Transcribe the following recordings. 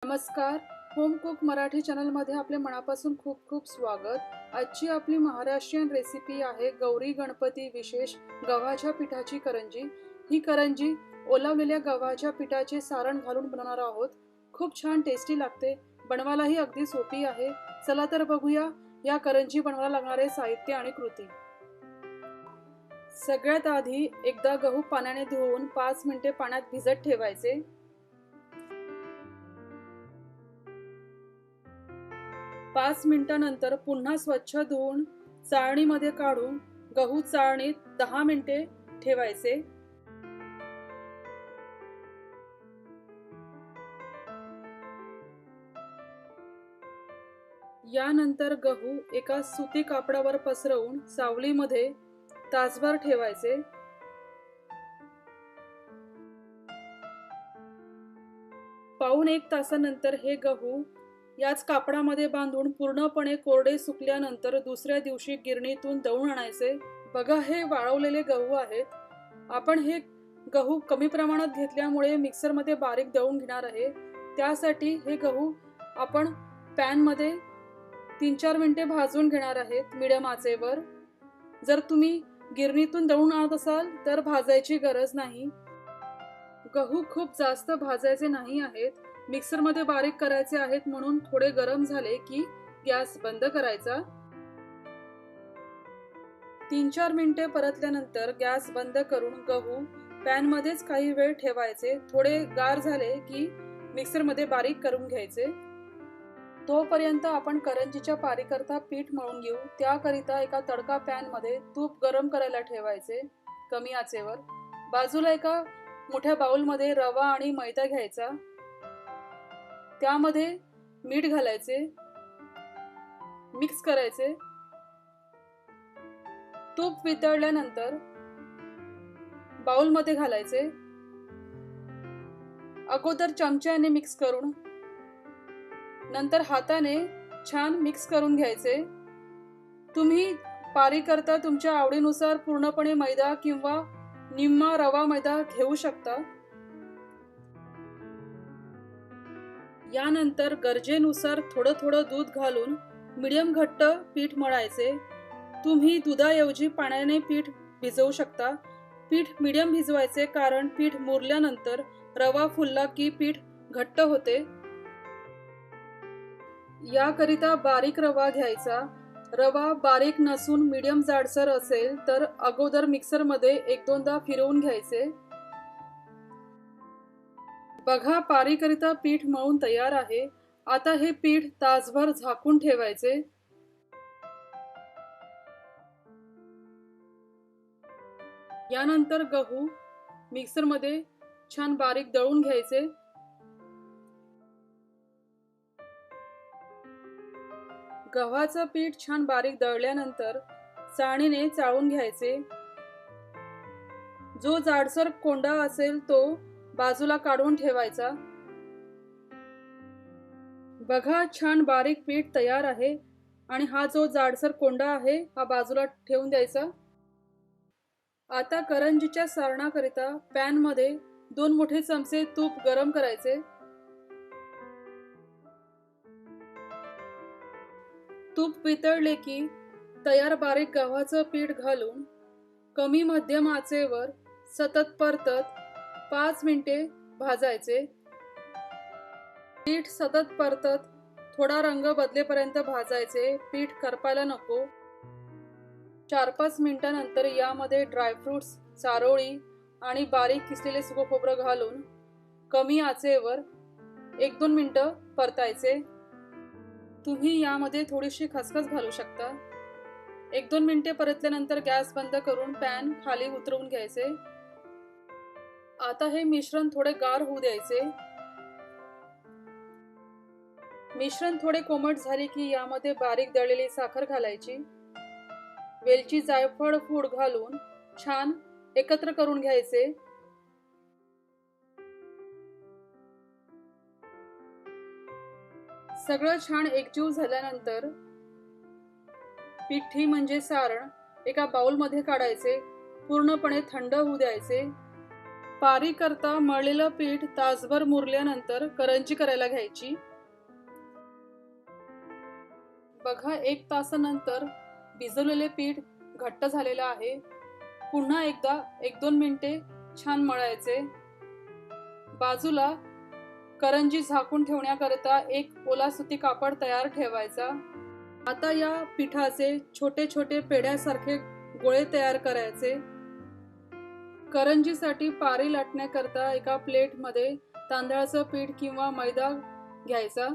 नमस्कार. Home cook Marathi चॅनलमध्ये आपले मनापासून खूप खूप स्वागत. आजची आपली महाराष्ट्रीयन रेसिपी आहे गौरी गणपती विशेष गव्हाच्या पिठाची करंजी. ही करंजी ओलावलेल्या गव्हाच्या पिठाचे सारण घालून बनवणार आहोत. खूप छान टेस्टी लागते. बनवायलाही अगदी सोपी आहे. चला तर बघूया या करंजी बनवायला लागणारे साहित्य आणि कृती. सगळ्यात आधी एकदा गहू पाण्याने धुवून 5 मिनिटे पाण्यात भिजत ठेवायचे. 5 मिनिटांनंतर पुन्हा स्वच्छ धुवून चाळणीमध्ये काढून गहू चाळणीत 10 मिनिटे ठेवायचे. यानंतर गहू एका सुती कापडावर पसरवून सावलीमध्ये तासभर ठेवायचे. पाऊण 1 तासानंतर हे गहू याच कापडामध्ये बांधून पूर्णपणे कोरडे सुकल्यानंतर दुसऱ्या दिवशी गिरणीतून दळून आणायचे. बघा, हे वाळवलेले गहू आहेत. आपण हे गहू कमी प्रमाणात घेतल्यामुळे मिक्सरमध्ये बारीक दळून घेणार आहे. त्यासाठी हे गहू आपण पॅनमध्ये 3-4 मिनिटे भाजून घेणार आहेत मीडियम आचेवर. जर तुम्ही गिरणीतून दळून आणत असाल तर भाजायची गरज नाही. गहू खूप जास्त भाजायचे नाही आहेत, मिक्सरमध्ये बारीक करायचे आहेत, म्हणून थोडे गरम झाले की गॅस बंद करायचा. 3-4 मिनिटे परतल्यानंतर गॅस बंद करून गहू पॅनमध्येच काही वेळ ठेवायचे. थोडे गार झाले की मिक्सरमध्ये बारीक करून घ्यायचे. तोपर्यंत आपण करंजीच्या पारीकरता पीठ मळून घेऊ. त्याकरिता एका तडका पॅनमध्ये तूप गरम करायला ठेवायचे कमी आचेवर. बाजूला एका मोठ्या बाउलमध्ये रवा आणि मैदा घ्यायचा. त्यामध्ये मीठ घालायचे, मिक्स करायचे. तूप वितळल्यानंतर बाउलमध्ये घालायचे. अगोदर चमच्याने मिक्स करून नंतर हाताने छान मिक्स करून घ्यायचे. तुम्ही पारी करता तुमच्या आवडीनुसार पूर्णपणे मैदा किंवा निम्मा रवा मैदा घेऊ शकता. यानंतर गरजेनुसार थोडं थोडं दूध घालून मीडियम घट्ट पीठ मळायचे. तुम्ही दुधाऐवजी पाण्याने पीठ भिजवू शकता. पीठ मीडियम भिजवायचे, कारण पीठ मुरल्यानंतर रवा फुलला की पीठ घट्ट होते. याकरिता बारीक रवा घ्यायचा. रवा बारीक नसून मीडियम जाडसर असेल तर अगोदर मिक्सरमध्ये 1-2दा फिरवून घ्यायचे. बघा, पारीकरिता पीठ मळून तयार आहे. आता हे पीठ तासभर झाकून ठेवायचे. यानंतर गहू मिक्सरमध्ये छान बारीक दळून घ्यायचे. गव्हाचं पीठ छान बारीक दळल्यानंतर चाळणीने चाळून घ्यायचे. जो जाडसर कोंडा असेल तो बाजूला काढून ठेवायचा. बघा, छान बारीक पीठ तयार आहे आणि हा जो जाडसर कोंडा आहे हा बाजूला ठेवून द्यायचा. आता करंजीच्या सारणाकरिता पॅनमध्ये 2 मोठे चमचे तूप गरम करायचे. तूप वितळले की तयार बारीक गव्हाचं पीठ घालून कमी मध्यम आचेवर सतत परतत 5 मिनिटे भाजायचे. पीठ सतत परतत थोडा रंग बदलेपर्यंत भाजायचे. पीठ करपायला नको. 4-5 मिनिटांनंतर यामध्ये ड्रायफ्रुट्स, चारोळी आणि बारीक किसलेले सुकं खोबरं घालून कमी आचेवर 1-2 मिनिटं परतायचे. तुम्ही यामध्ये थोडीशी खसखस घालू शकता. 1-2 मिनिटे परतल्यानंतर गॅस बंद करून पॅन खाली उतरवून घ्यायचे. आता हे मिश्रण थोडे गार होऊ द्यायचे. मिश्रण थोडे कोमट झाले की यामध्ये बारीक दळलेली साखर घालायची. वेलची, जायफळ पूड घालून छान एकत्र करून घ्यायचे. सगळं छान एकजीव झाल्यानंतर पिठी म्हणजे सारण एका बाउलमध्ये काढायचे. पूर्णपणे थंड होऊ द्यायचे. पारी करता मळलेलं पीठ तासभर मुरल्यानंतर करंजी करायला घ्यायची। बघा 1 तासानंतर भिजवलेले पीठ घट्ट झालेलं आहे। पुन्हा एकदा 1-2 मिनिटे छान मळायचे। बाजूला करंजी झाकून ठेवण्याकरता एक ओला सुती कापड तयार ठेवायचा। आता या पिठाचे छोटे छोटे पेढ्यासारखे गोळे तयार करायचे। करंजीसाठी पारी लाटण्याकरता एका प्लेटमध्ये तांदळाचं पीठ किंवा मैदा घ्यायचा।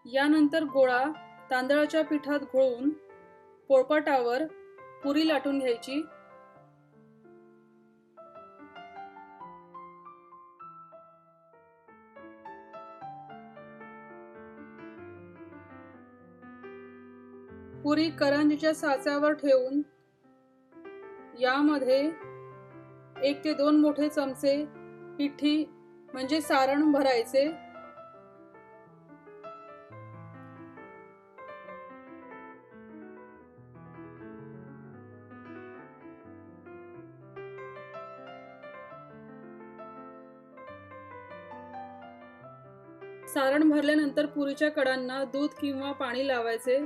यानंतर गोळा तांदळाच्या पिठात घोळून पोळपाटावर पुरी लाटून घ्यायची। पुरी करंजीच्या साच्यावर ठेवून यामध्ये 1 ते 2 मोठे चमचे पिठी म्हणजे सारण भरायचे। सारण भरल्यानंतर पुरीच्या कडांना दूध किंवा पाणी लावायचे।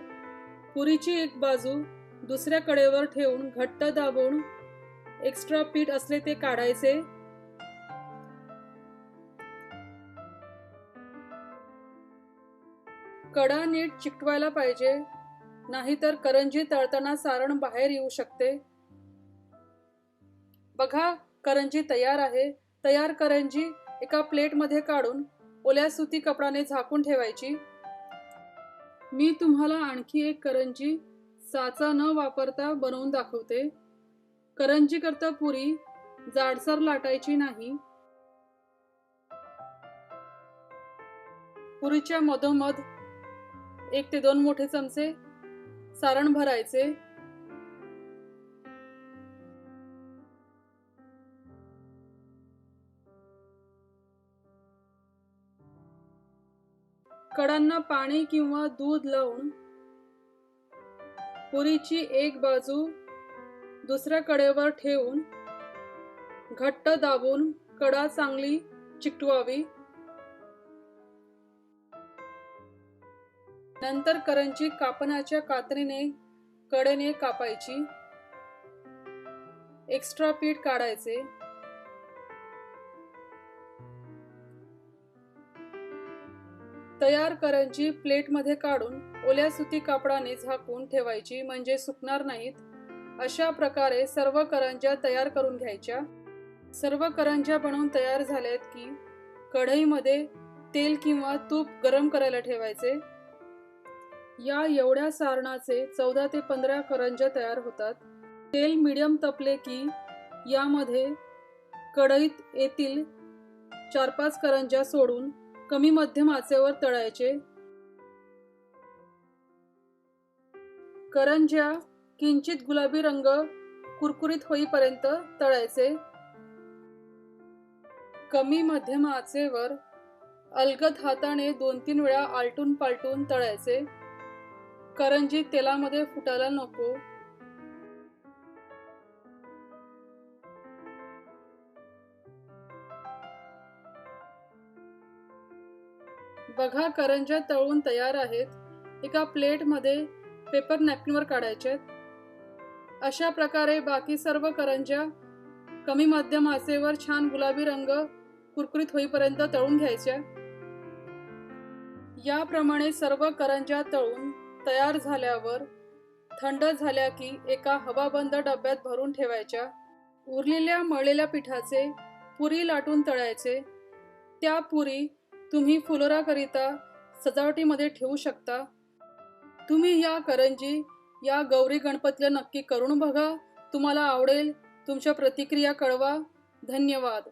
पुरीची एक बाजू दुसऱ्या कडेवर ठेवून घट्ट दाबून एक्स्ट्रा पीठ असले ते काढायचे। कडा नीट चिकटवायला पाहिजे, नाहीतर करंजी तळताना सारण बाहेर येऊ शकते। बघा करंजी तयार आहे। तयार करंजी एका प्लेटमध्ये काढून ओल्या सुती कपड्याने झाकून ठेवायची। मी तुम्हाला आणखी एक करंजी साचा न वापरता बनवून दाखवते। करंजी करता पुरी जाडसर लाटायची नाही। पुरीच्या मधोमध 1 ते 2 मोठे चमचे सारण भरायचे। कडांना पाणी किंवा दूध लावून पुरीची एक बाजू दुसऱ्या कडेवर ठेवून घट्ट दाबून कडा चांगली चिकटवावी। नंतर करंजी कापण्याच्या कात्रीने कडेने कापायची। एक्स्ट्रा पीठ काढायचे। तयार करंजी प्लेटमध्ये काढून ओल्या सुती कापडाने झाकून ठेवायची, म्हणजे सुकणार नाहीत। अशा प्रकारे सर्व करंज्या तयार करून घ्यायच्या। सर्व करंज्या बनवून तयार झाल्यात की कढईमध्ये तेल किंवा तूप गरम करायला ठेवायचे। या एवढ्या सारणाचे 14 ते 15 करंज्या तयार होतात। तेल मीडियम तपले की यामध्ये कढईत येतील 4-5 करंज्या सोडून कमी मध्यम आचेवर तळायचे। करंज्या किंचित गुलाबी रंग कुरकुरीत होईपर्यंत तळायचे। कमी मध्यम आचेवर अलगद हाताने 2-3 वेळा आलटून पालटून तळायचे। करंजी तेलामध्ये फुटायला नको। बघा करंज्या तळून तयार आहेत। एका प्लेटमध्ये पेपर नॅपकिनवर काढायच्यात। अशा प्रकारे बाकी सर्व करंज्या कमी मध्यम आचेवर छान गुलाबी रंग कुरकुरीत होईपर्यंत तळून घ्यायच्या। याप्रमाणे सर्व करंज्या तळून तयार झाल्यावर थंड झाल्या की एका हवाबंद डब्यात भरून ठेवायच्या। उरलेल्या मळलेल्या पिठाचे पुरी लाटून तळायचे। त्या पुरी तुम्ही फुलोराकरिता सजावटीमध्ये ठेवू शकता। तुम्ही या करंजी या गौरी गणपतीला नक्की करून बघा। तुम्हाला आवडेल। तुमच्या प्रतिक्रिया कळवा। धन्यवाद।